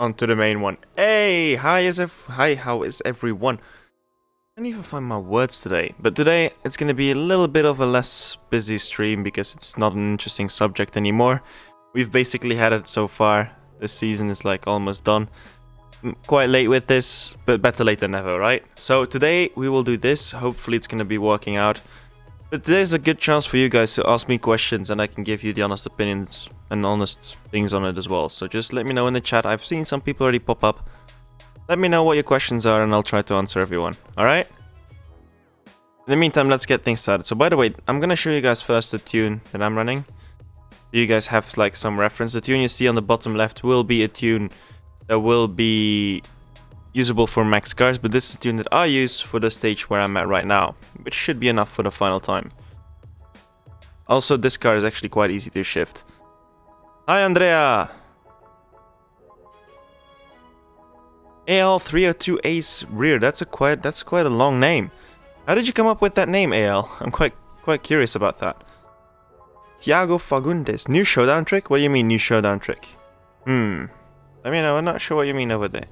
On to the main one. Hey, how is everyone? I can't even find my words today, but today it's gonna be a little bit of a less busy stream because it's not an interesting subject anymore. We've basically had it so far. This season is like almost done. I'm quite late with this, but better late than never, right? So today we will do this. Hopefully it's gonna be working out. But today's a good chance for you guys to ask me questions and I can give you the honest opinions and honest things on it as well. So just let me know in the chat. I've seen some people already pop up. Let me know what your questions are and I'll try to answer everyone. Alright? In the meantime, let's get things started. So by the way, I'm gonna show you guys first the tune that I'm running. You guys have like some reference. The tune you see on the bottom left will be a tune that will be usable for max cars, but this is the tune that I use for the stage where I'm at right now, which should be enough for the final time. Also, this car is actually quite easy to shift. Hi, Andrea! AL302 Ace Rear, that's quite a long name. How did you come up with that name, AL? I'm quite curious about that. Thiago Fagundes, new showdown trick? What do you mean, new showdown trick? Let me know, I'm not sure what you mean over there.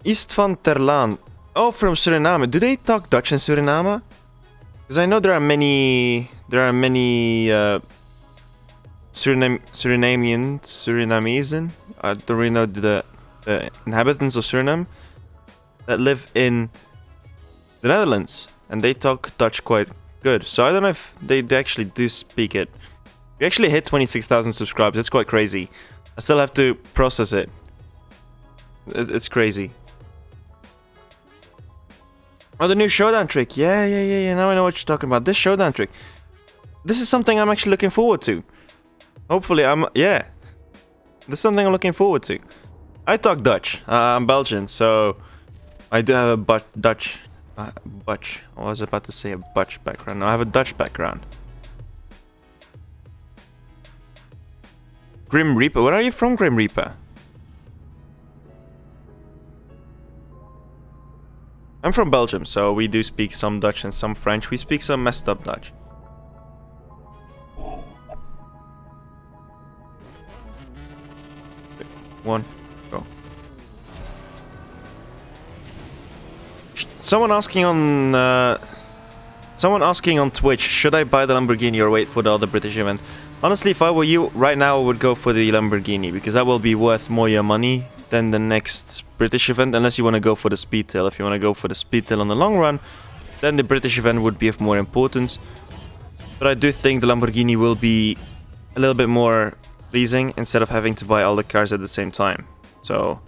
East van Terlaan. Oh, from Suriname. Do they talk Dutch in Suriname? Because I know there are many Surinamese. I don't really know the inhabitants of Suriname that live in the Netherlands, and they talk Dutch quite good. So I don't know if they actually do speak it. We actually hit 26,000 subscribers. It's quite crazy. I still have to process it. It's crazy. Oh, the new showdown trick. Yeah. Now I know what you're talking about. This showdown trick. This is something I'm actually looking forward to. Hopefully, yeah. This is something I'm looking forward to. I talk Dutch. I'm Belgian, so I do have a Dutch. I was about to say a Dutch background. No, I have a Dutch background. Grim Reaper. Where are you from, Grim Reaper? I'm from Belgium, so we do speak some Dutch and some French. We speak some messed up Dutch. One, go. Someone asking on Twitch, should I buy the Lamborghini or wait for the other British event? Honestly, if I were you, right now I would go for the Lamborghini, because that will be worth more your money than the next British event, unless you want to go for the Speedtail. If you want to go for the Speedtail on the long run, then the British event would be of more importance. But I do think the Lamborghini will be a little bit more pleasing instead of having to buy all the cars at the same time. So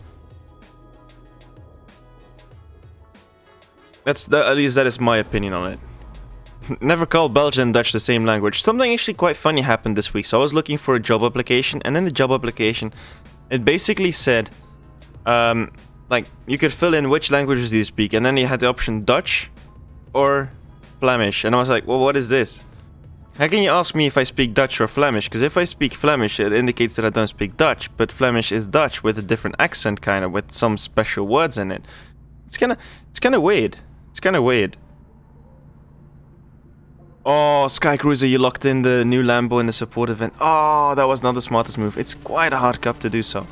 at least that is my opinion on it. Never call Belgian and Dutch the same language. Something actually quite funny happened this week. So I was looking for a job application, and in the job application it basically said like you could fill in which languages do you speak, and then you had the option Dutch or Flemish, and I was like, well, what is this? How can you ask me if I speak Dutch or Flemish? Because if I speak Flemish, it indicates that I don't speak Dutch, but Flemish is Dutch with a different accent, kind of, with some special words in it. It's kind of weird. It's kind of weird. Oh, Sky Cruiser, you locked in the new Lambo in the support event. Oh, that was not the smartest move. It's quite a hard cup to do so.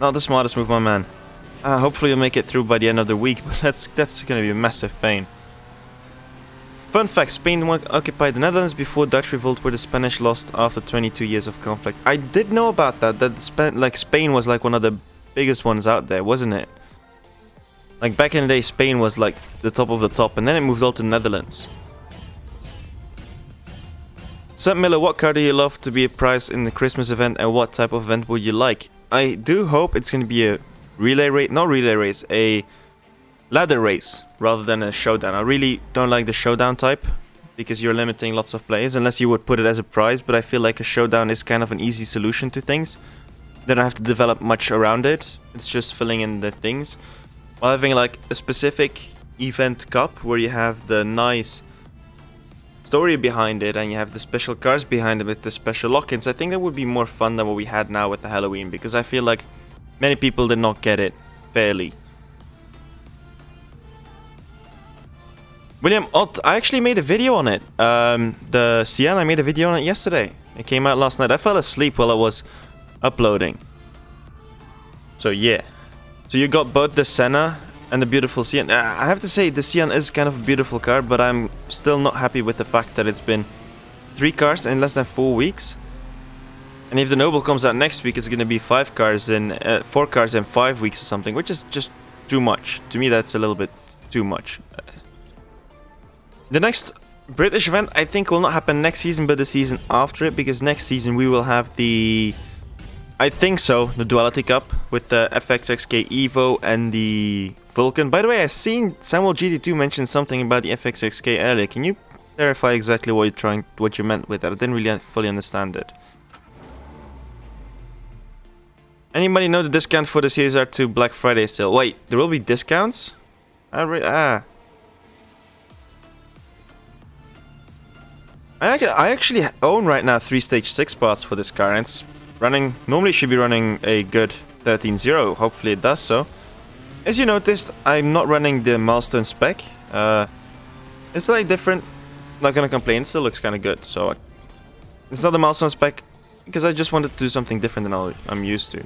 Not the smartest move, my man. Hopefully you'll make it through by the end of the week, but that's going to be a massive pain. Fun fact, Spain occupied the Netherlands before Dutch revolt, where the Spanish lost after 22 years of conflict. I did know about that Spain was like one of the biggest ones out there, wasn't it? Like back in the day, Spain was like the top of the top, and then it moved all to the Netherlands. Sup Miller, what car do you love to be a prize in the Christmas event, and what type of event would you like? I do hope it's going to be a relay race, not relay race, a ladder race rather than a showdown. I really don't like the showdown type because you're limiting lots of players, unless you would put it as a prize, but I feel like a showdown is kind of an easy solution to things. They don't have to develop much around it. It's just filling in the things. While having like a specific event cup where you have the nice story behind it and you have the special cars behind it with the special lock-ins, I think that would be more fun than what we had now with the Halloween, because I feel like many people did not get it fairly. William Ott, I actually made a video on it. The Sienna, I made a video on it yesterday. It came out last night. I fell asleep while I was uploading. So yeah. So you got both the Senna and the beautiful Sian. I have to say, the Sian is kind of a beautiful car, but I'm still not happy with the fact that it's been 3 cars in less than 4 weeks. And if the Noble comes out next week, it's going to be 4 cars in 5 weeks or something, which is just too much. To me, that's a little bit too much. The next British event, I think, will not happen next season, but the season after it, because next season we will have the... I think so, the Duality Cup with the FXXK Evo and the Vulcan. By the way, I've seen Samuel GD2 mention something about the FXXK earlier. Can you clarify exactly what you meant with that? I didn't really fully understand it. Anybody know the discount for the CSR 2 Black Friday sale? Wait, there will be discounts? I actually own right now 3 stage 6 parts for this car, and it's running, normally it should be running a good 13.0, hopefully it does so. As you noticed, I'm not running the milestone spec. It's slightly different, not gonna complain, it still looks kinda good, so it's not the milestone spec, because I just wanted to do something different than I'm used to.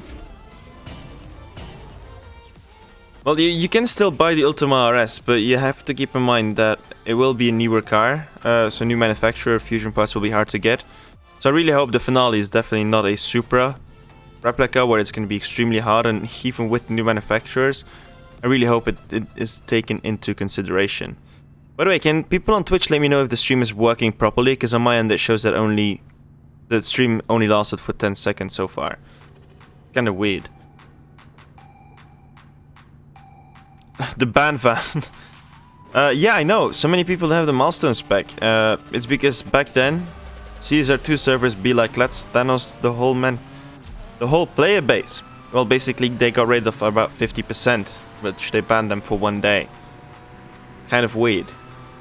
Well, you can still buy the Ultima RS, but you have to keep in mind that it will be a newer car, so new manufacturer, fusion parts will be hard to get. So I really hope the Finale is definitely not a Supra replica, where it's going to be extremely hard, and even with new manufacturers, I really hope it is taken into consideration. By the way, can people on Twitch let me know if the stream is working properly, because on my end it shows that the stream only lasted for 10 seconds so far. Kinda weird. The band van. Yeah, I know. So many people have the milestone spec. It's because back then, CSR 2 servers be like, let's Thanos the whole player base. Well, basically they got rid of about 50%, which they banned them for 1 day. Kind of weird.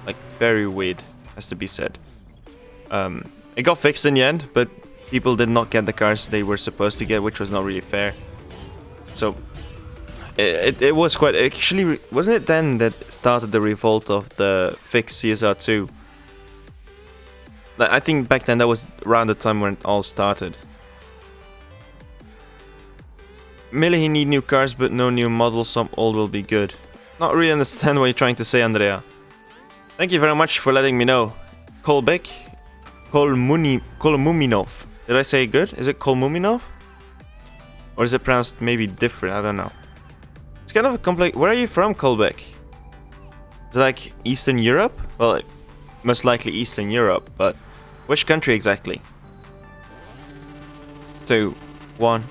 Like, very weird, has to be said. It got fixed in the end, but people did not get the cars they were supposed to get, which was not really fair. So it was quite... Actually, wasn't it then that started the revolt of the fixed CSR2? I think back then that was around the time when it all started. Merely he need new cars, but no new models, some old will be good. Not really understand what you're trying to say, Andrea. Thank you very much for letting me know. Kolbek? Kolmuminov. Did I say it good? Is it Kolmuminov? Or is it pronounced maybe different? I don't know. It's kind of a complex... Where are you from, Kolbek? Is it like Eastern Europe? Well, most likely Eastern Europe, but which country exactly? 2, 1.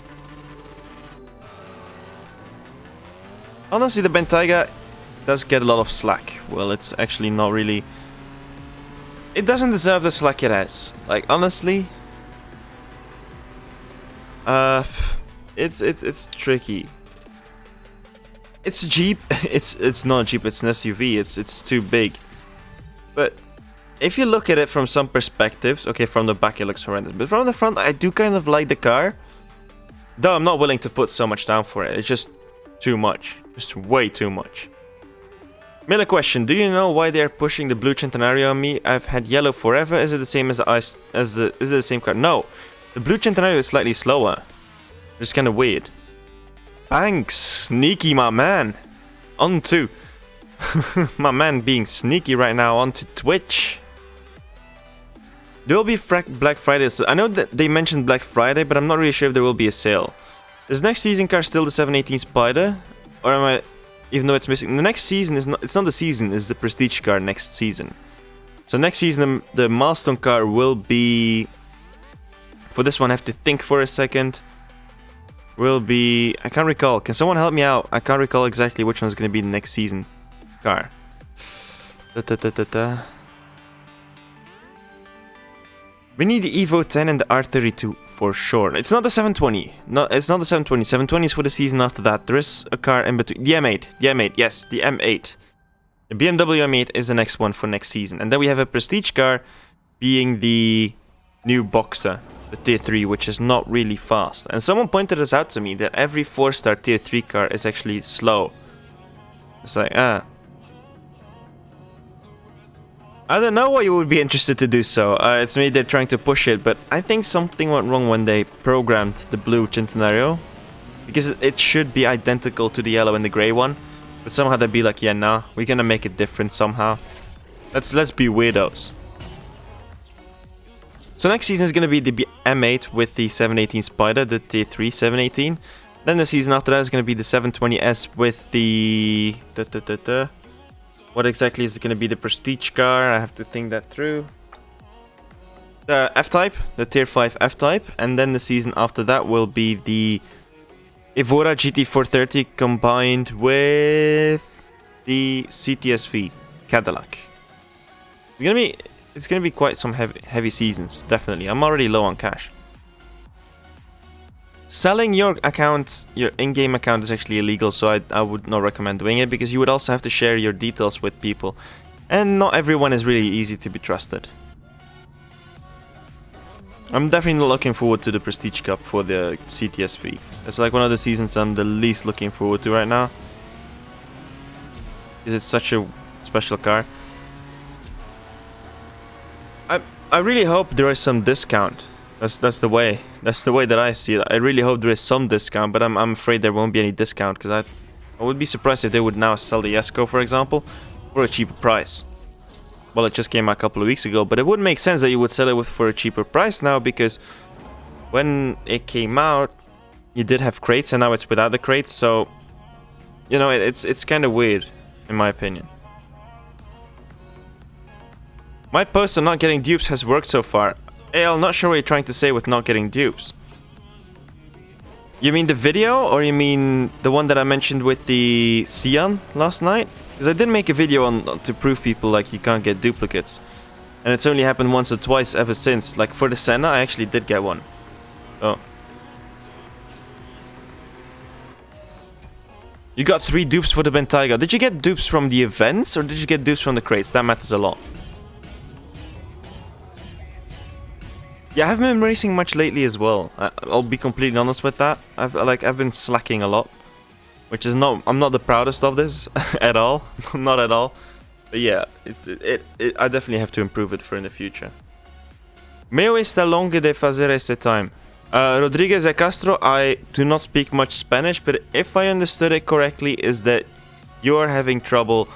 Honestly, the Bentayga does get a lot of slack. Well, it's actually not really... It doesn't deserve the slack it has. Like, honestly... It's tricky. It's a Jeep. It's not a Jeep, it's an SUV. It's too big. But if you look at it from some perspectives, okay, from the back it looks horrendous, but from the front I do kind of like the car. Though I'm not willing to put so much down for it. It's just too much. Just way too much. Miller question, do you know why they are pushing the blue Centenario on me? I've had yellow forever. Is it the same as the ice is it the same car? No. The blue Centenario is slightly slower. It's kind of weird. Thanks, sneaky my man. On to my man being sneaky right now onto Twitch. There will be Black Friday. So I know that they mentioned Black Friday, but I'm not really sure if there will be a sale. Is next season car still the 718 Spider? Or am I... Even though it's missing... The next season is not... It's not the season, it's the Prestige car next season. So next season the milestone car will be... For this one I have to think for a second. Will be... I can't recall. Can someone help me out? I can't recall exactly which one's going to be the next season car. We need the Evo 10 and the R32 for sure. It's not the 720. No, it's not the 720. 720 is for the season after that. There is a car in between. The M8. The M8, yes. The M8. The BMW M8 is the next one for next season. And then we have a Prestige car being the new Boxster. The tier 3, which is not really fast. And someone pointed this out to me, that every 4-star tier 3 car is actually slow. It's like, I don't know why you would be interested to do so. It's maybe they're trying to push it, but I think something went wrong when they programmed the blue Centenario. Because it should be identical to the yellow and the grey one. But somehow they'd be like, yeah, nah, we're gonna make it different somehow. Let's be weirdos. So next season is gonna be the M8 with the 718 Spider, the Tier 3 718. Then the season after that is gonna be the 720S with the... What exactly is it gonna be? The Prestige car? I have to think that through. The F-Type, the Tier 5 F-Type. And then the season after that will be the Evora GT430 combined with the CTSV Cadillac. It's gonna be quite some heavy seasons, definitely. I'm already low on cash. Selling your account, your in-game account, is actually illegal, so I would not recommend doing it, because you would also have to share your details with people, and not everyone is really easy to be trusted. I'm definitely not looking forward to the Prestige Cup for the CTSV. It's like one of the seasons I'm the least looking forward to right now, because it's such a special car. I really hope there is some discount. That's the way that I see it. I really hope there is some discount, but I'm afraid there won't be any discount, because I would be surprised if they would now sell the Esco, for example, for a cheaper price. Well, it just came out a couple of weeks ago, but it would make sense that you would sell it for a cheaper price now, because when it came out, you did have crates, and now it's without the crates, so you know, it's kind of weird, in my opinion. My post on not getting dupes has worked so far. Hey, I'm not sure what you're trying to say with not getting dupes. You mean the video, or you mean the one that I mentioned with the Sion last night? Because I did make a video to prove people like you can't get duplicates. And it's only happened once or twice ever since. Like for the Senna, I actually did get one. Oh. You got 3 dupes for the Bentayga. Did you get dupes from the events, or did you get dupes from the crates? That matters a lot. Yeah, I haven't been racing much lately as well. I'll be completely honest with that. I've been slacking a lot, which is I'm not the proudest of this at all, not at all. But yeah, I definitely have to improve it for in the future. Meu está longe de fazer esse time. Rodriguez e Castro, I do not speak much Spanish, but if I understood it correctly, is that you're having trouble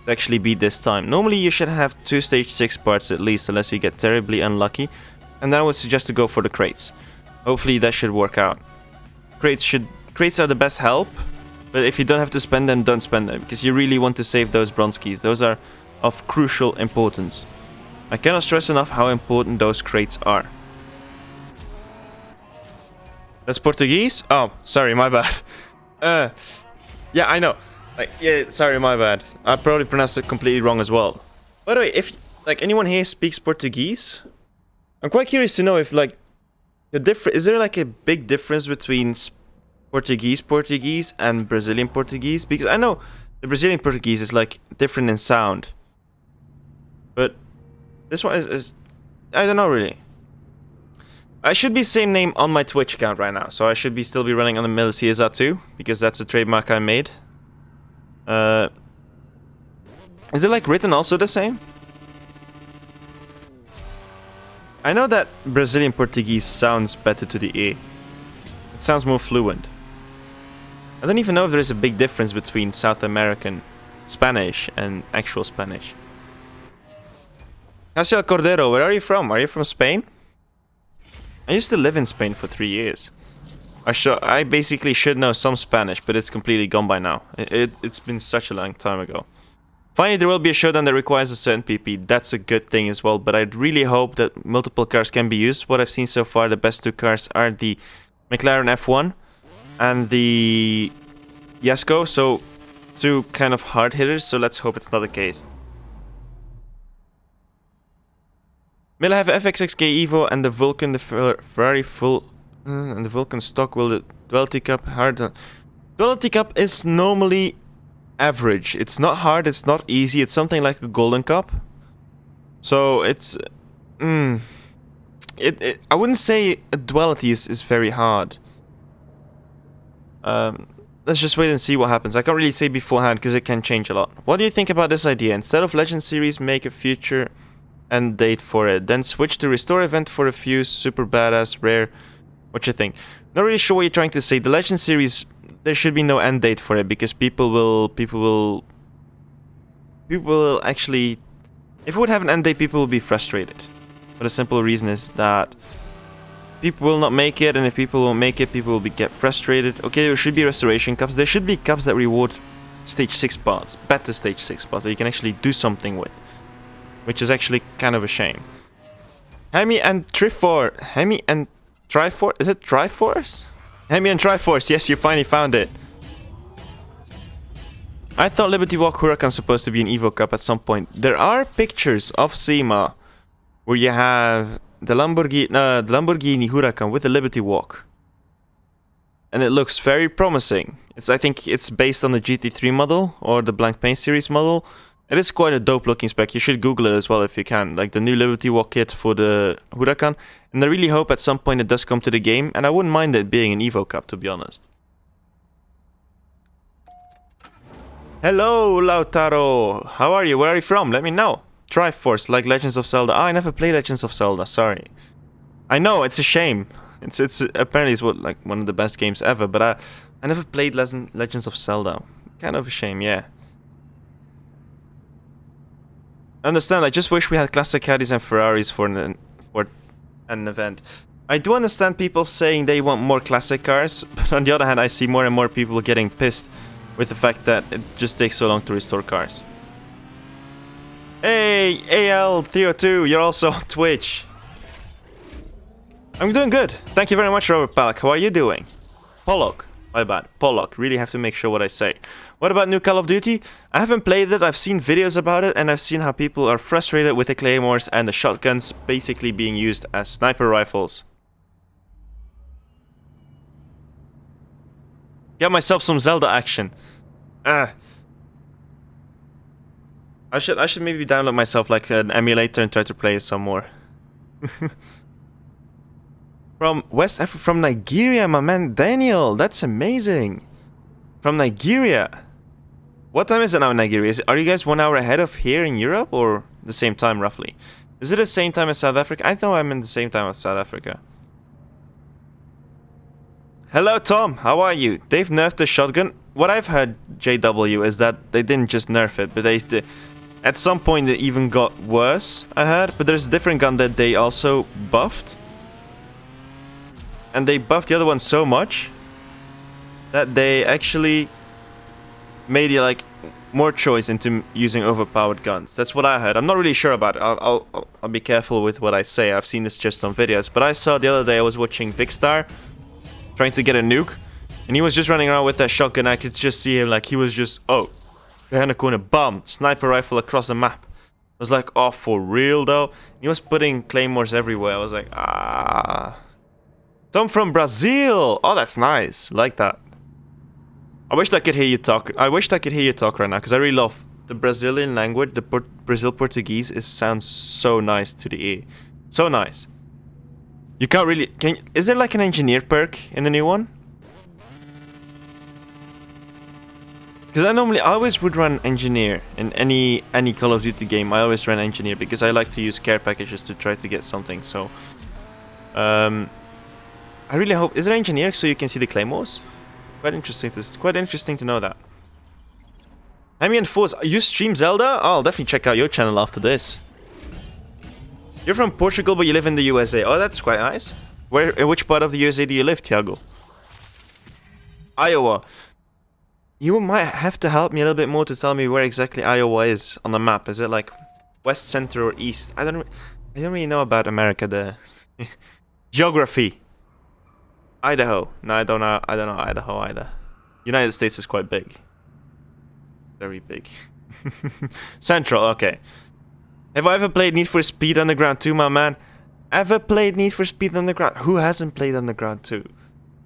to actually beat this time. Normally you should have 2 stage 6 parts at least, unless you get terribly unlucky. And then I would suggest to go for the crates. Hopefully that should work out. Crates are the best help, but if you don't have to spend them, don't spend them, because you really want to save those bronze keys. Those are of crucial importance. I cannot stress enough how important those crates are. That's Portuguese? Oh, sorry, my bad. Yeah, I know. Yeah, sorry, my bad. I probably pronounced it completely wrong as well. By the way, if anyone here speaks Portuguese, I'm quite curious to know if is there like a big difference between Portuguese and Brazilian Portuguese? Because I know the Brazilian Portuguese is like different in sound, but this one is I don't know really. I should be same name on my Twitch account right now, so I should still be running on the Miller CSR too, because that's a trademark I made. Is it like written also the same? I know that Brazilian Portuguese sounds better to the ear. It sounds more fluent. I don't even know if there is a big difference between South American Spanish and actual Spanish. Haciel Cordero, where are you from? Are you from Spain? I used to live in Spain for 3 years. I basically should know some Spanish, but it's completely gone by now. It's been such a long time ago. Finally, there will be a showdown that requires a certain PP. That's a good thing as well, but I really hope that multiple cars can be used. What I've seen so far, the best 2 cars are the McLaren F1 and the Yasko, so 2 kind of hard hitters, so let's hope it's not the case. Will I have FXXK Evo and the Vulcan, the Ferrari full, and the Vulcan stock? Will the Duality Cup hard? Duality Cup is normally average. It's not hard, it's not easy, it's something like a Golden Cup. So it's... I wouldn't say a Duality is very hard. Let's just wait and see what happens. I can't really say beforehand because it can change a lot. What do you think about this idea? Instead of Legend Series, make a future end date for it. Then switch to Restore event for a few super badass rare What you think? Not really sure what you're trying to say. The Legend series, there should be no end date for it because people will actually, if it would have an end date, people will be frustrated. But the simple reason is that people will not make it, and if people won't make it, people will get frustrated. Okay, there should be restoration cups. There should be cups that reward stage 6 spots, better stage 6 spots that you can actually do something with, which is actually kind of a shame. Hemi and Triforce? Is it Triforce? Hemi and Triforce, yes, you finally found it. I thought Liberty Walk Huracan's supposed to be an Evo Cup at some point. There are pictures of SEMA where you have the Lamborghini Huracan with the Liberty Walk. And it looks very promising. I think it's based on the GT3 model or the Blank Paint series model. It is quite a dope looking spec. You should Google it as well if you can. Like the new Liberty Walk kit for the Huracan. And I really hope at some point it does come to the game. And I wouldn't mind it being an Evo Cup, to be honest. Hello, Lautaro. How are you? Where are you from? Let me know. Triforce, like Legends of Zelda. I never played Legends of Zelda. Sorry. I know, it's a shame. It's apparently it's like one of the best games ever. But I never played Legends of Zelda. Kind of a shame, yeah. Understand, I just wish we had classic Caddies and Ferraris for an event. I do understand people saying they want more classic cars, but on the other hand I see more and more people getting pissed with the fact that it just takes so long to restore cars. Hey, AL302, you're also on Twitch. I'm doing good. Thank you very much, Robert Palak. How are you doing? Pollock. My bad. Pollock. Really have to make sure what I say. What about new Call of Duty? I haven't played it. I've seen videos about it, and I've seen how people are frustrated with the claymores and the shotguns basically being used as sniper rifles. Get myself some Zelda action. I should maybe download myself like an emulator and try to play it some more. From West Africa, from Nigeria, my man Daniel. That's amazing. From Nigeria. What time is it now in Nigeria? Are you guys 1 hour ahead of here in Europe, or the same time roughly? Is it the same time as South Africa? I know I'm in the same time as South Africa. Hello Tom, how are you? They've nerfed the shotgun. What I've heard, JW, is that they didn't just nerf it, but they at some point it even got worse, I heard. But there's a different gun that they also buffed. And they buffed the other one so much that they actually made you like more choice into using overpowered guns. That's what I heard. I'm not really sure about it. I'll be careful with what I say. I've seen this just on videos. But I saw the other day I was watching Vicstar trying to get a nuke, and he was just running around with that shotgun. I could just see him like he was just, oh, behind the corner, bam, sniper rifle across the map. I was like, oh, for real though? He was putting claymores everywhere. I was like, ah. Tom from Brazil. Oh, that's nice. Like that. I wish I could hear you talk. I wish I could hear you talk right now, because I really love the Brazilian language. The Brazil Portuguese. It sounds so nice to the ear. So nice. You can't really. Is there like an engineer perk in the new one? Because I always would run engineer in any Call of Duty game. I always run engineer because I like to use care packages to try to get something. So, I really hope. Is there engineer so you can see the claymores? Quite interesting to know that. Hemi and Foes, you stream Zelda? Oh, I'll definitely check out your channel after this. You're from Portugal, but you live in the USA. Oh, that's quite nice. In which part of the USA do you live, Thiago? Iowa. You might have to help me a little bit more to tell me where exactly Iowa is on the map. Is it like west, center, or east? I don't really know about America. The geography. Idaho. No, I don't know Idaho either. United States is quite big. Very big. Central, okay. Have I ever played Need for Speed Underground 2, my man? Ever played Need for Speed Underground? Who hasn't played Underground 2?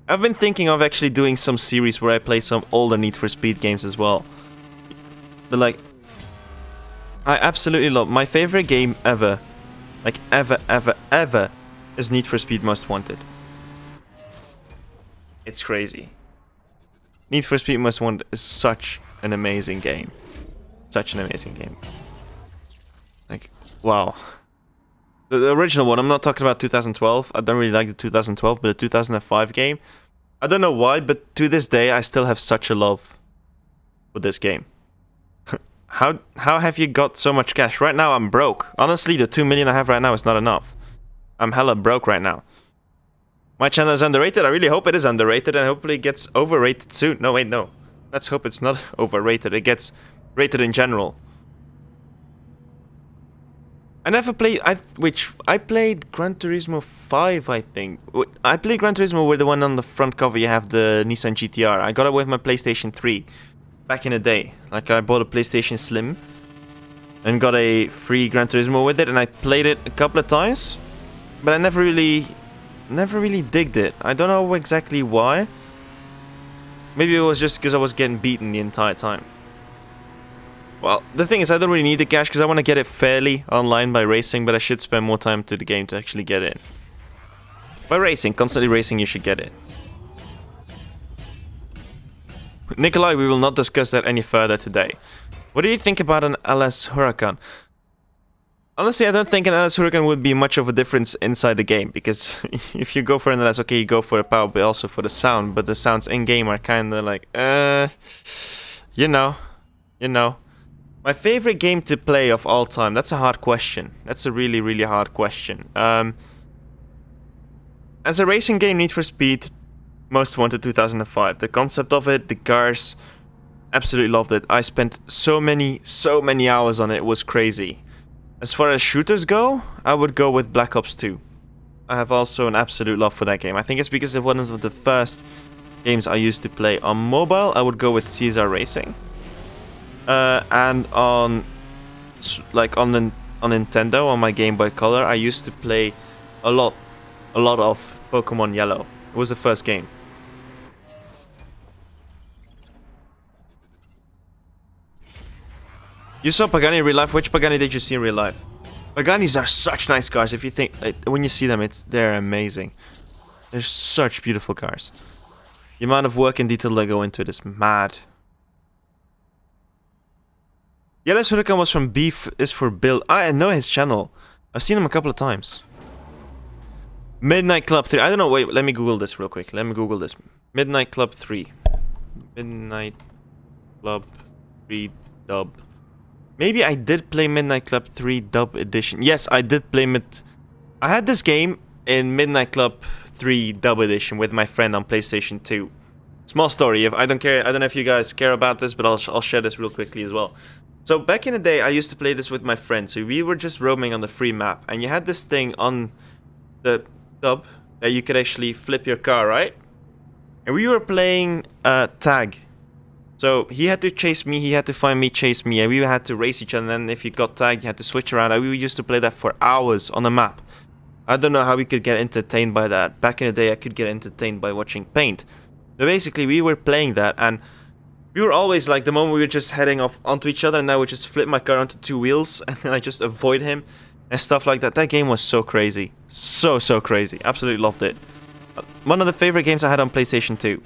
I've been thinking of actually doing some series where I play some older Need for Speed games as well. But like, I absolutely love my favorite game ever. Like ever is Need for Speed Most Wanted. It's crazy. Need for Speed Most Wanted is such an amazing game. Such an amazing game. Like, wow. The original one, I'm not talking about 2012. I don't really like the 2012, but the 2005 game. I don't know why, but to this day, I still have such a love for this game. How have you got so much cash? Right now, I'm broke. Honestly, the 2 million I have right now is not enough. I'm hella broke right now. My channel is underrated. I really hope it is underrated, and hopefully it gets overrated soon. No, wait, no. Let's hope it's not overrated. It gets rated in general. I never played. I played Gran Turismo 5, I think. I played Gran Turismo with the one on the front cover. You have the Nissan GTR. I got it with my PlayStation 3 back in the day. Like, I bought a PlayStation Slim and got a free Gran Turismo with it, and I played it a couple of times, but I never really digged it. I don't know exactly why. Maybe it was just because I was getting beaten the entire time. Well, the thing is, I don't really need the cash because I want to get it fairly online by racing, but I should spend more time to the game to actually get it. By racing, constantly racing, you should get it. Nikolai, we will not discuss that any further today. What do you think about an LS Huracan? Honestly, I don't think an LS Huracan would be much of a difference inside the game, because if you go for an LS, okay, you go for the power, but also for the sound, but the sounds in-game are kind of like, you know. My favorite game to play of all time, that's a hard question. That's a really, really hard question. As a racing game, Need for Speed Most Wanted 2005. The concept of it, the cars, absolutely loved it. I spent so many hours on it, it was crazy. As far as shooters go, I would go with Black Ops 2. I have also an absolute love for that game. I think it's because it was one of the first games I used to play on mobile. I would go with CSR Racing. And on Nintendo, on my Game Boy Color, I used to play a lot of Pokemon Yellow. It was the first game. You saw Pagani in real life. Which Pagani did you see in real life? Paganis are such nice cars. If you think, when you see them, they're amazing. They're such beautiful cars. The amount of work and detail they go into it is mad. Yeah, Les Huracan was from Beef is for Bill. I know his channel. I've seen him a couple of times. Midnight Club 3. I don't know. Wait, let me Google this real quick. Midnight Club 3. Midnight Club 3 dub. Maybe I did play Midnight Club 3 dub edition. Yes, I did play I had this game in Midnight Club 3 dub edition with my friend on PlayStation 2. Small story. I don't know if you guys care about this, but I'll share this real quickly as well. So back in the day, I used to play this with my friends. So we were just roaming on the free map, and you had this thing on the dub that you could actually flip your car, right? And we were playing tag. So he had to chase me, he had to find me, chase me, and we had to race each other. And then if you got tagged, you had to switch around. And we used to play that for hours on the map. I don't know how we could get entertained by that. Back in the day, I could get entertained by watching Paint. So basically, we were playing that, and we were always like, the moment we were just heading off onto each other, and I would just flip my car onto two wheels, and then I just avoid him, and stuff like that. That game was so crazy. So crazy. Absolutely loved it. One of the favorite games I had on PlayStation 2.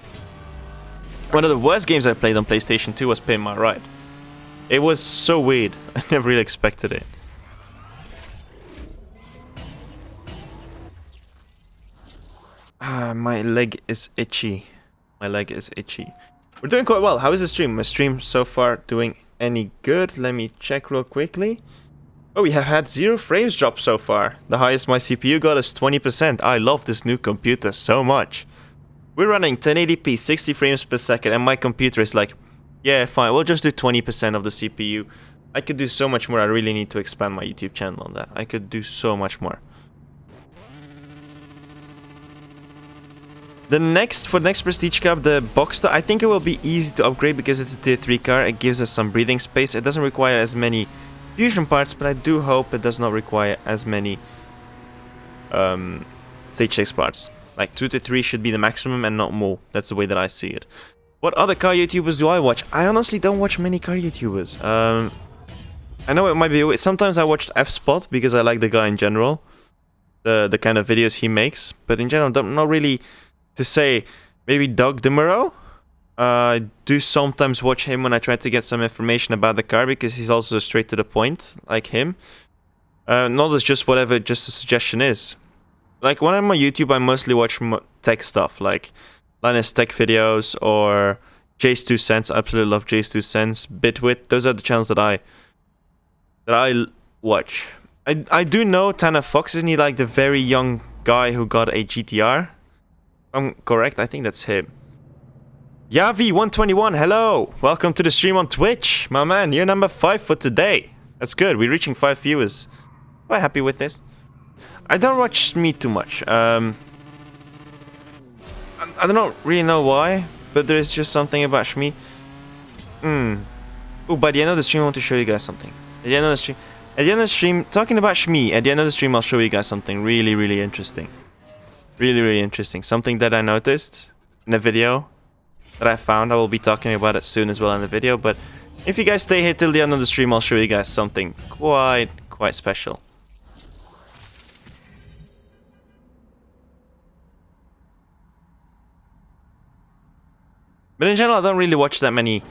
One of the worst games I played on PlayStation 2 was Pin My Ride. It was so weird. I never really expected it. My leg is itchy. We're doing quite well. How is the stream? My stream so far doing any good? Let me check real quickly. Oh, we have had 0 frames drop so far. The highest my CPU got is 20%. I love this new computer so much. We're running 1080p, 60 frames per second, and my computer is like, yeah, fine, we'll just do 20% of the CPU. I could do so much more. I really need to expand my YouTube channel on that. I could do so much more. For the next Prestige Cup, the Boxster, I think it will be easy to upgrade because it's a tier 3 car. It gives us some breathing space. It doesn't require as many fusion parts, but I do hope it does not require as many stage 6 parts. Like 2 to 3 should be the maximum and not more. That's the way that I see it. What other car YouTubers do I watch? I honestly don't watch many car YouTubers. I know it might be... Sometimes I watched F-Spot because I like the guy in general. The kind of videos he makes. But in general, not really... To say, maybe Doug DeMuro. I do sometimes watch him when I try to get some information about the car because he's also straight to the point, like him. Not as just whatever just a suggestion is. Like when I'm on YouTube, I mostly watch tech stuff, like Linus Tech videos or Jay's 2 Cents. I absolutely love Jay's 2 Cents. Bitwit. Those are the channels that I watch. I do know Tanner Fox, isn't he like the very young guy who got a GTR? I'm correct, I think that's him. Yavi121, hello! Welcome to the stream on Twitch. My man, you're number 5 for today. That's good, we're reaching 5 viewers. Quite happy with this. I don't watch Smee too much. I don't really know why, but there's just something about Shmee. Oh, by the end of the stream, I want to show you guys something. At the end of the stream, talking about Shmee, at the end of the stream, I'll show you guys something really, really interesting. Really interesting. Something that I noticed in a video that I found. I will be talking about it soon as well in the video, but if you guys stay here till the end of the stream, I'll show you guys something quite special. But in general, I don't really watch that many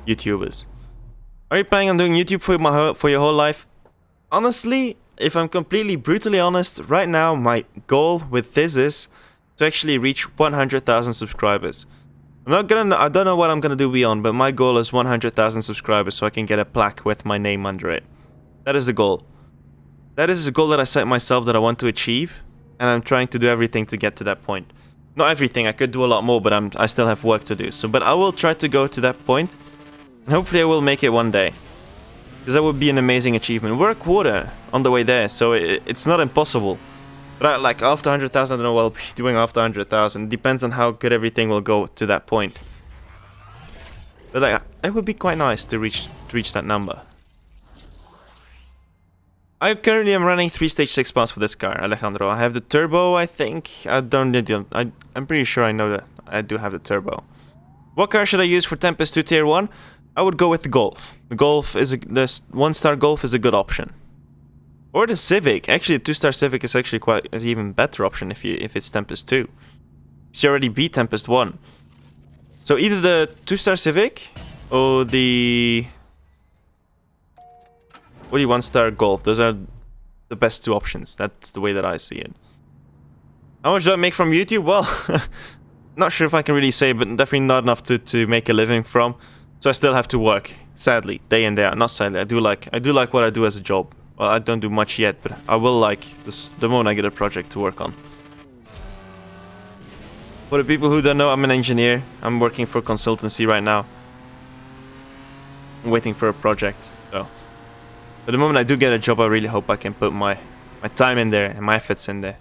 YouTubers. Are you planning on doing YouTube for your whole life? Honestly, if I'm completely brutally honest, right now my goal with this is to actually reach 100,000 subscribers. I don't know what I'm gonna do beyond, but my goal is 100,000 subscribers so I can get a plaque with my name under it. That is the goal. That is the goal that I set myself that I want to achieve, and I'm trying to do everything to get to that point. Not everything, I could do a lot more, but I still have work to do. So, but I will try to go to that point, and hopefully I will make it one day. Because that would be an amazing achievement. We're a quarter on the way there, so it's not impossible. But like after 100,000, I don't know what I'll be doing after 100,000. Depends on how good everything will go to that point. But like, it would be quite nice to reach that number. I currently am running 3 stage 6 parts for this car, Alejandro. I have the turbo, I think. I'm pretty sure I know that I do have the turbo. What car should I use for Tempest 2 Tier 1? I would go with the Golf. The Golf is the 1-star Golf is a good option. Or the Civic. Actually, the 2-star Civic is actually an even better option if it's Tempest 2. Because you already beat Tempest 1. So either the 2-star Civic or the 1-star Golf. Those are the best 2 options. That's the way that I see it. How much do I make from YouTube? Well, not sure if I can really say, but definitely not enough to make a living from. So I still have to work, sadly, day in day out. Not sadly, I do like what I do as a job. Well, I don't do much yet, but I will like this the moment I get a project to work on. For the people who don't know, I'm an engineer. I'm working for consultancy right now. I'm waiting for a project, so. But the moment I do get a job, I really hope I can put my time in there and my efforts in there.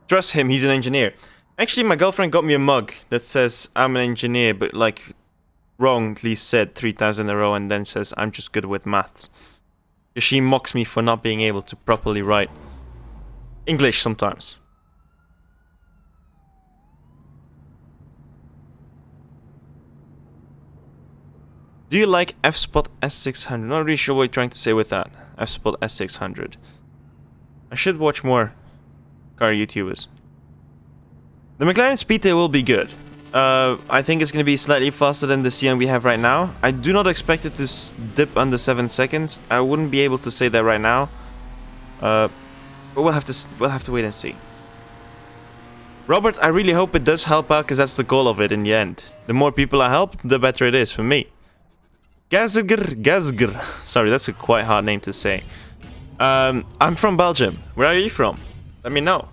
Trust him, he's an engineer. Actually, my girlfriend got me a mug that says I'm an engineer, but like wrongly said 3 times in a row and then says I'm just good with maths. She mocks me for not being able to properly write English sometimes. Do you like F-Spot S600? Not really sure what you're trying to say with that. F-Spot S600. I should watch more car YouTubers. The McLaren Speedtail will be good. I think it's going to be slightly faster than the CN we have right now. I do not expect it to dip under 7 seconds. I wouldn't be able to say that right now. But we'll have to wait and see. Robert, I really hope it does help out because that's the goal of it in the end. The more people I help, the better it is for me. Gazgr. Sorry, that's a quite hard name to say. I'm from Belgium. Where are you from? Let me know.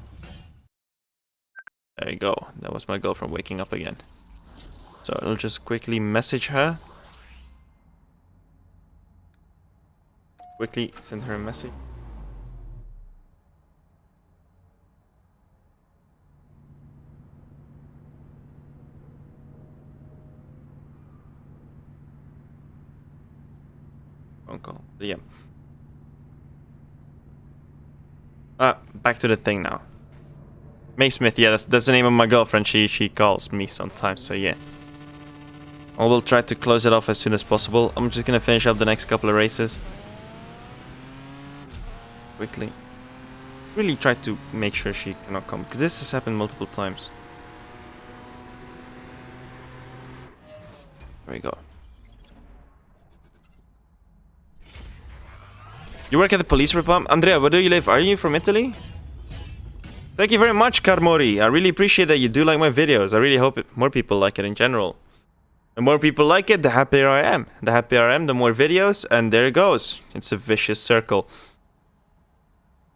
There you go. That was my girlfriend waking up again. So I'll just quickly message her. Quickly send her a message. Phone call. Yeah. Back to the thing now. May Smith, yeah, that's the name of my girlfriend. She calls me sometimes, so yeah. I will try to close it off as soon as possible. I'm just gonna finish up the next couple of races. Quickly. Really try to make sure she cannot come, because this has happened multiple times. There we go. You work at the police department? Andrea, where do you live? Are you from Italy? Thank you very much, Carmori. I really appreciate that you do like my videos. I really hope more people like it in general. The more people like it, the happier I am. The happier I am, the more videos, and there it goes. It's a vicious circle.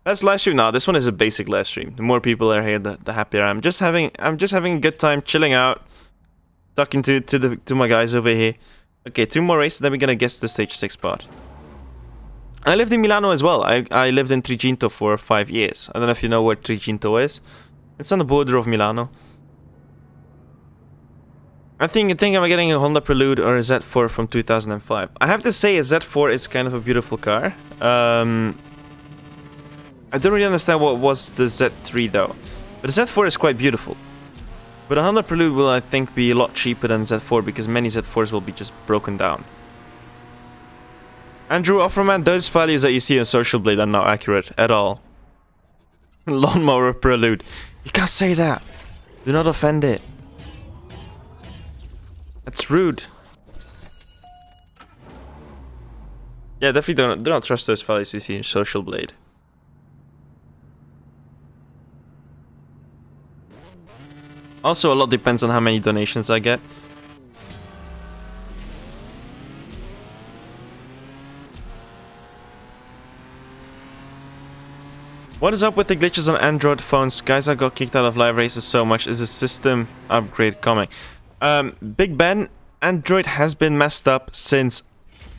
That's live stream. No, this one is a basic live stream. The more people are here, the happier I am. I'm just having a good time, chilling out, talking to my guys over here. Okay, 2 more races, then we're gonna guess the stage 6 spot. I lived in Milano as well. I lived in Triginto for 5 years. I don't know if you know where Triginto is. It's on the border of Milano. I think I'm getting a Honda Prelude or a Z4 from 2005. I have to say a Z4 is kind of a beautiful car. I don't really understand what was the Z3 though. But the Z4 is quite beautiful. But a Honda Prelude will, I think, be a lot cheaper than Z4 because many Z4s will be just broken down. Andrew Offerman, those values that you see on Social Blade are not accurate at all. Lawnmower Prelude. You can't say that. Do not offend it. That's rude. Yeah, definitely do not trust those values you see in Social Blade. Also, a lot depends on how many donations I get. What is up with the glitches on Android phones? Guys, I got kicked out of live races so much. Is a system upgrade coming? Big Ben, Android has been messed up since,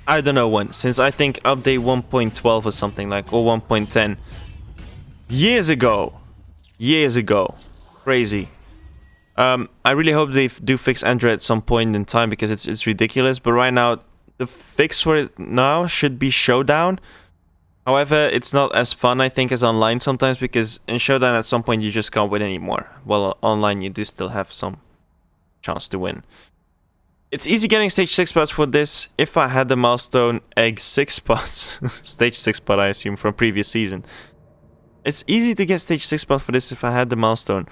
I don't know when. Since I think update 1.12 or something like, or 1.10. Years ago. Years ago. Crazy. I really hope they do fix Android at some point in time because it's ridiculous. But right now, the fix for it now should be Showdown. However, it's not as fun, I think, as online sometimes, because in Showdown at some point you just can't win anymore. While online you do still have some chance to win. It's easy getting stage 6 spots for this. If I had the milestone egg 6 spots, stage 6 spot I assume from previous season. It's easy to get stage 6 spot for this if I had the milestone.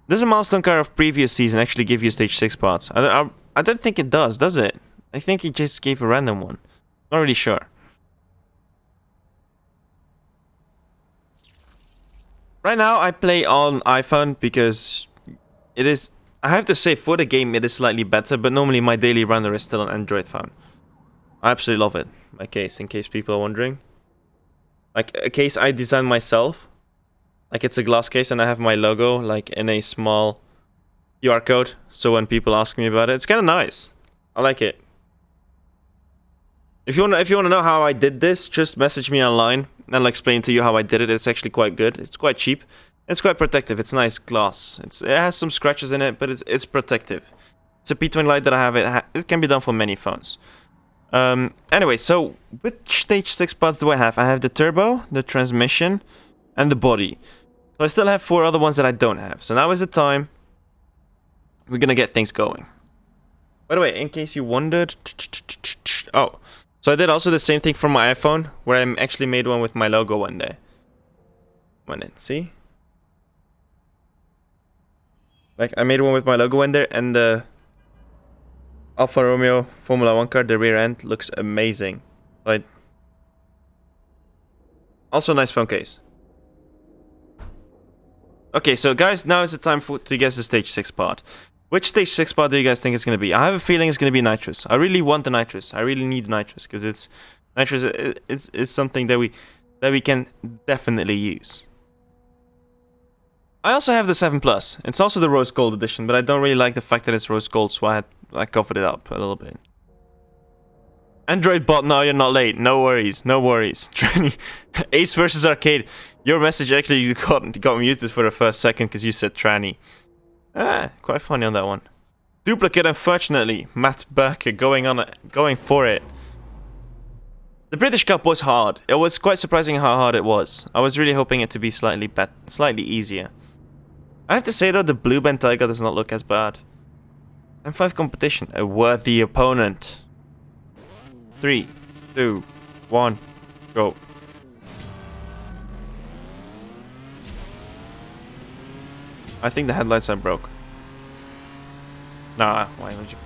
Does a milestone car of previous season actually give you stage 6 spots? I don't think it does it? I think it just gave a random one. Not really sure. Right now, I play on iPhone because it is, I have to say, for the game, it is slightly better, but normally my daily runner is still an Android phone. I absolutely love it. My case, in case people are wondering. Like, a case I designed myself. Like, it's a glass case, and I have my logo, like, in a small QR code. So when people ask me about it, it's kind of nice. I like it. If you want to know how I did this, just message me online. And I'll explain to you how I did it. It's actually quite good. It's quite cheap. It's quite protective. It's nice glass. It has some scratches in it, but it's protective. It's a P20 Lite that I have. It can be done for many phones. Anyway, so which stage 6 spots do I have? I have the turbo, the transmission, and the body. So I still have 4 other ones that I don't have. So now is the time. We're gonna get things going. By the way, in case you wondered... Oh... So I did also the same thing for my iPhone, where I actually made one with my logo one day. See? Like, I made one with my logo in there, and the Alfa Romeo Formula 1 car, the rear end, looks amazing. Like, also a nice phone case. Okay, so guys, now is the time to guess the stage 6 part. Which stage 6 spot do you guys think it's going to be? I have a feeling it's going to be nitrous. I really want the nitrous. I really need nitrous because it's nitrous is something that we can definitely use. I also have the 7 Plus. It's also the rose gold edition, but I don't really like the fact that it's rose gold, so I covered it up a little bit. Android bot, no, you're not late. No worries, no worries. Tranny, Ace versus Arcade. Your message actually you got muted for the first second because you said tranny. Quite funny on that one. Duplicate, unfortunately. Matt Burke going for it. The British Cup was hard. It was quite surprising how hard it was. I was really hoping it to be slightly easier. I have to say though, the blue Bentayga does not look as bad. M5 competition, a worthy opponent. 3, 2, 1, go. I think the headlights are broke. Nah, why would you?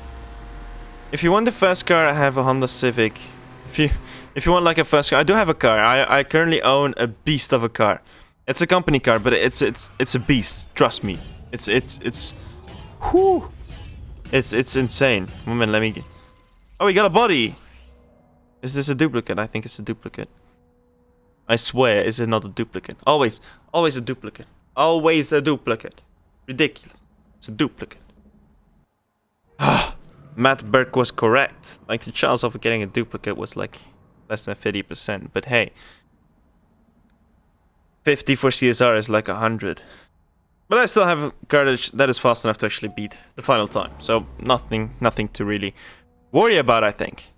If you want the first car, I have a Honda Civic. If you want like a first car, I do have a car. I currently own a beast of a car. It's a company car, but it's a beast. Trust me. Whew. It's insane. Moment, let me get. Oh, we got a body. Is this a duplicate? I think it's a duplicate. I swear, is it not a duplicate? Always a duplicate. Always a duplicate. Ridiculous. It's a duplicate. Matt Burke was correct. Like, the chance of getting a duplicate was like less than 50%. But hey, 50 for CSR is like 100. But I still have a car that is fast enough to actually beat the final time. So nothing to really worry about, I think.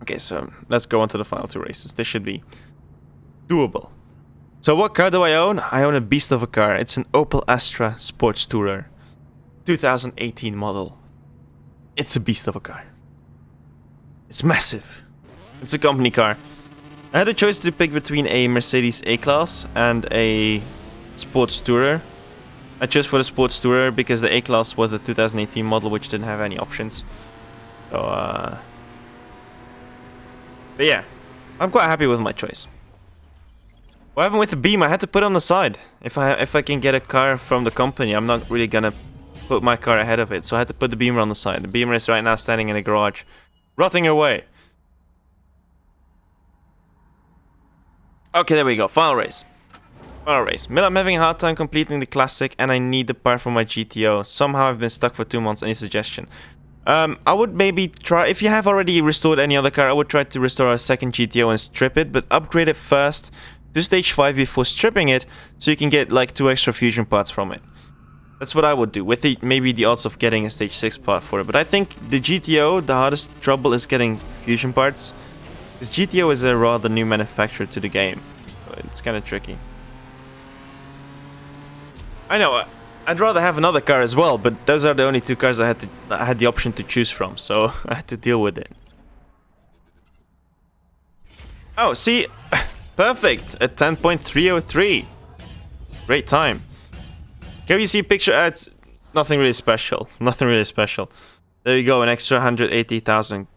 Okay, so let's go on to the final 2 races. This should be doable. So what car do I own? I own a beast of a car. It's an Opel Astra Sports Tourer. 2018 model. It's a beast of a car. It's massive. It's a company car. I had a choice to pick between a Mercedes A-Class and a Sports Tourer. I chose for the Sports Tourer because the A-Class was the 2018 model, which didn't have any options. So, but yeah, I'm quite happy with my choice. What happened with the beam? I had to put it on the side. If I can get a car from the company, I'm not really gonna put my car ahead of it. So I had to put the Beamer on the side. The Beamer is right now standing in the garage, rotting away. Okay, there we go. Final race. Final race. I'm having a hard time completing the classic, and I need the part for my GTO. Somehow I've been stuck for 2 months. Any suggestion? I would maybe try, if you have already restored any other car, I would try to restore a second GTO and strip it, but upgrade it first to stage 5 before stripping it, so you can get like 2 extra fusion parts from it. That's what I would do, with maybe the odds of getting a stage 6 part for it. But I think the GTO, the hardest trouble is getting fusion parts, because GTO is a rather new manufacturer to the game, so it's kind of tricky. I know, I'd rather have another car as well, but those are the only 2 cars I had the option to choose from, so I had to deal with it. Oh, see, perfect, at 10.303. Great time. Can you see picture ads? Nothing really special. Nothing really special. There you go, an extra 180,000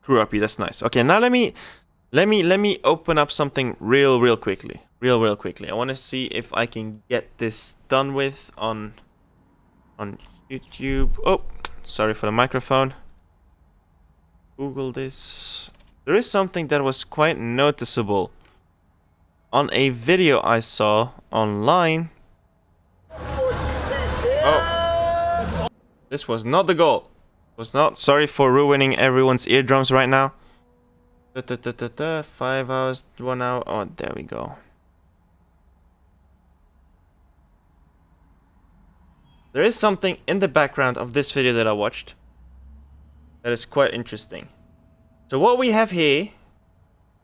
crew RP. That's nice. Okay, now let me open up something real quickly. Real quickly. I want to see if I can get this done with on YouTube. Oh, sorry for the microphone. Google this. There is something that was quite noticeable on a video I saw online. Oh, this was not the goal. It was not. Sorry for ruining everyone's eardrums right now. 5 hours, 1 hour. Oh, there we go. There is something in the background of this video that I watched that is quite interesting. So what we have here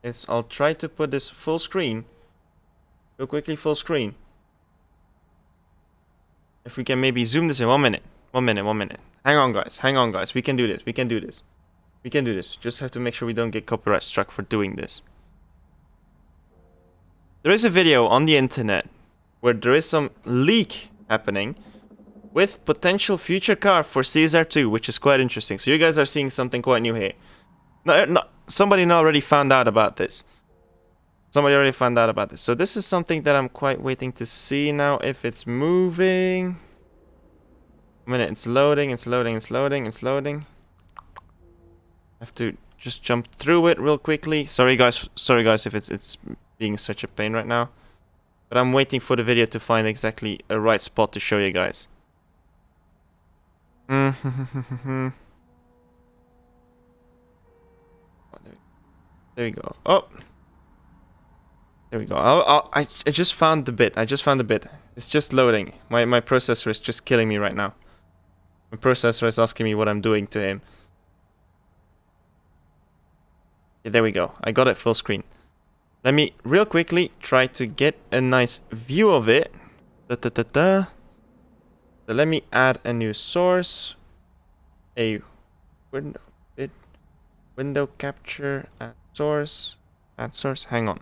is, I'll try to put this full screen. Go quickly full screen. If we can maybe zoom this in. 1 minute. 1 minute, 1 minute. Hang on guys. We can do this. We can do this. Just have to make sure we don't get copyright struck for doing this. There is a video on the internet where there is some leak happening with potential future car for CSR 2, which is quite interesting. So you guys are seeing something quite new here. No, somebody already found out about this. So this is something that I'm quite waiting to see now, if it's moving. A minute, it's loading. I have to just jump through it real quickly. Sorry guys if it's being such a pain right now. But I'm waiting for the video to find exactly a right spot to show you guys. There we go. Oh, there we go. I just found the bit. It's just loading. My processor is just killing me right now. My processor is asking me what I'm doing to him. Yeah, there we go. I got it full screen. Let me real quickly try to get a nice view of it. So let me add a new source. A window capture, add source. Hang on.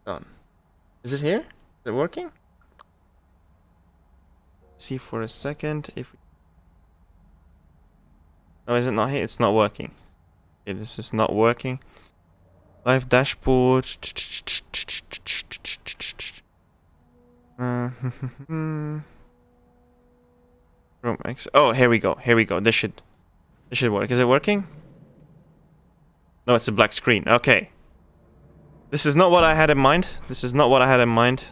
Done. Is it here? Is it working? See for a second if... Oh, is it not here? It's not working. Okay, this is not working. Live dashboard. Chrome X. Oh, here we go. Here we go. This should work. Is it working? No, it's a black screen. Okay. This is not what I had in mind. This is not what I had in mind.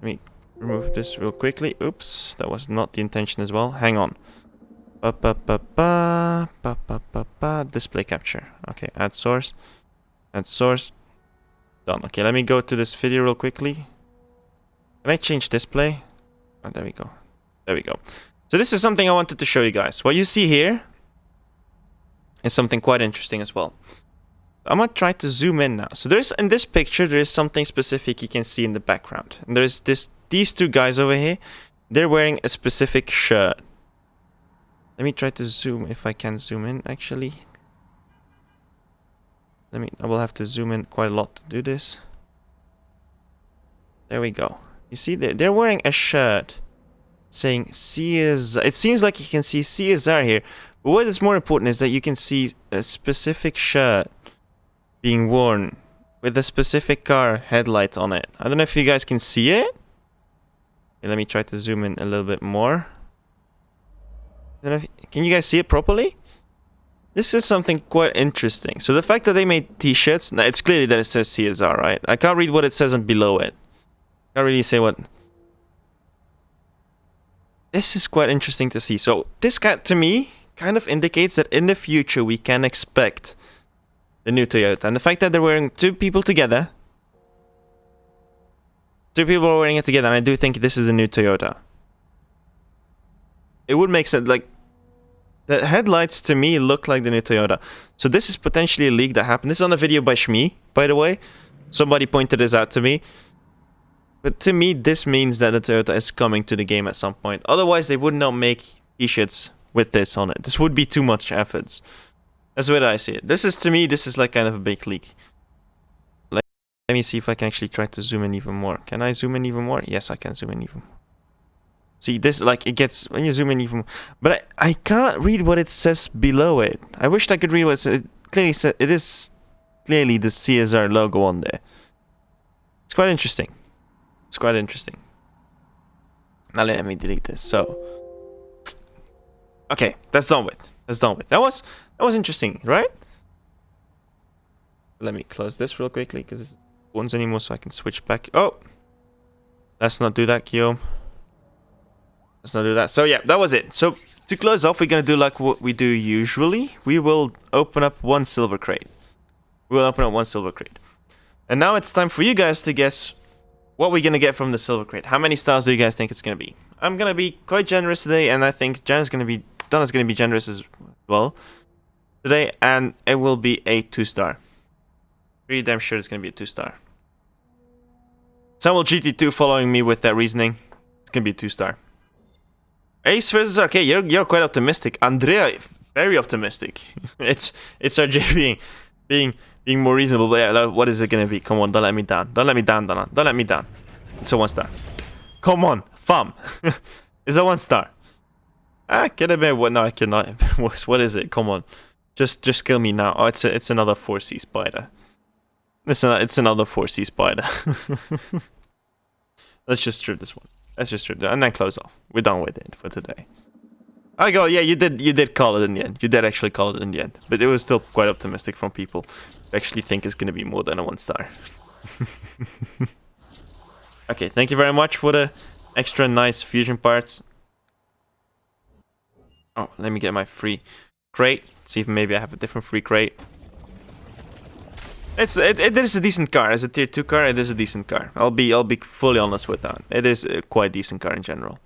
Let me remove this real quickly. Oops, that was not the intention as well. Hang on. Display capture. Okay, add source. Add source. Done. Okay, let me go to this video real quickly. Can I change display? Oh, there we go. There we go. So this is something I wanted to show you guys. What you see here is something quite interesting as well. I'm gonna try to zoom in now. So there's, in this picture, there is something specific you can see in the background. And there's these two guys over here. They're wearing a specific shirt. Let me try to zoom, if I can zoom in, actually. I will have to zoom in quite a lot to do this. There we go. You see, they're wearing a shirt saying CSR. It seems like you can see CSR here. But what is more important is that you can see a specific shirt being worn with a specific car headlight on it. I don't know if you guys can see it. Okay, let me try to zoom in a little bit more. I don't know if, can you guys see it properly? This is something quite interesting. So the fact that they made t-shirts, now it's clearly that it says CSR, right? I can't read what it says on below it. Can't really say what. This is quite interesting to see. So this guy, to me, kind of indicates that in the future we can expect the new Toyota. And the fact that they're wearing two people together. Two people are wearing it together, and I do think this is a new Toyota. It would make sense, like, the headlights to me look like the new Toyota. So this is potentially a leak that happened. This is on a video by Shmi, by the way. Somebody pointed this out to me. But to me, this means that the Toyota is coming to the game at some point. Otherwise, they would not make t-shirts with this on it. This would be too much efforts. That's the way that I see it. This is, to me, this is like kind of a big leak. Let me see if I can actually try to zoom in even more. Can I zoom in even more? Yes, I can zoom in even more. See, this, like, it gets, when you zoom in even more. But I can't read what it says below it. I wished I could read what it says. It clearly says, it is clearly the CSR logo on there. It's quite interesting. It's quite interesting. Now let me delete this. So, okay, that's done with. That's done with. That was interesting, right? Let me close this real quickly because this isn't anymore, so I can switch back. Oh, let's not do that, Guillaume. Let's not do that. So yeah, that was it. So to close off, we're gonna do like what we do usually. We will open up one silver crate. And now it's time for you guys to guess what we're gonna get from the silver crate. How many stars do you guys think it's gonna be? I'm gonna be quite generous today, and I think Donna's gonna be generous as well today, and it will be a 2-star. Pretty damn sure it's gonna be a 2-star. Samuel GT2 following me with that reasoning. It's gonna be a 2-star. Ace versus RK, you're quite optimistic. Andrea, very optimistic. it's RJ being more reasonable. But yeah, what is it gonna be? Come on, don't let me down. Don't let me down, Donna. Don't let me down. It's a 1-star. Come on, fam. It's a 1-star. Can it be? What? No, I cannot. What is it? Come on, just kill me now. Oh, it's another 4C spider. It's another 4C spider. Let's just strip this one. Let's just strip it and then close off. We're done with it for today. I go, yeah, you did call it in the end. You did actually call it in the end. But it was still quite optimistic from people who actually think it's going to be more than a 1-star. Okay, thank you very much for the extra nice fusion parts. Oh, let me get my free crate. See if maybe I have a different free crate. It is a decent car. As a tier 2 car, it is a decent car. I'll be fully honest with that. It is a quite decent car in general.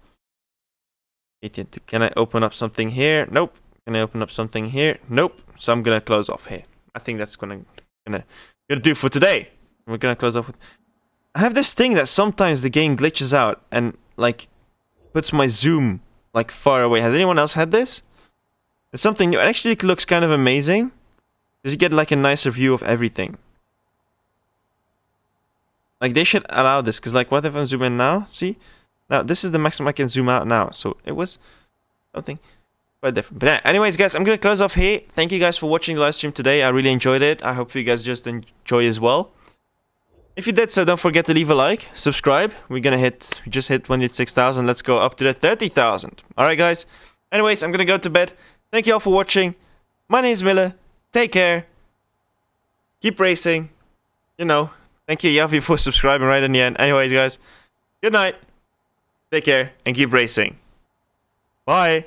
Can I open up something here? Nope. Can I open up something here? Nope. So I'm gonna close off here. I think that's gonna do for today. We're gonna close off with. I have this thing that sometimes the game glitches out and like puts my zoom like far away. Has anyone else had this? It's something new. It actually looks kind of amazing. Because you get like a nicer view of everything. Like, they should allow this, because, like, what if I zoom in now? See? Now, this is the maximum I can zoom out now. So, it was something quite different. But anyways, guys, I'm going to close off here. Thank you guys for watching the live stream today. I really enjoyed it. I hope you guys just enjoy as well. If you did so, don't forget to leave a like, subscribe. We just hit 26,000. Let's go up to the 30,000. Alright, guys. Anyways, I'm going to go to bed. Thank you all for watching. My name is Mille. Take care. Keep racing. You know. Thank you, Yavi, for subscribing right in the end. Anyways, guys. Good night. Take care and keep racing. Bye.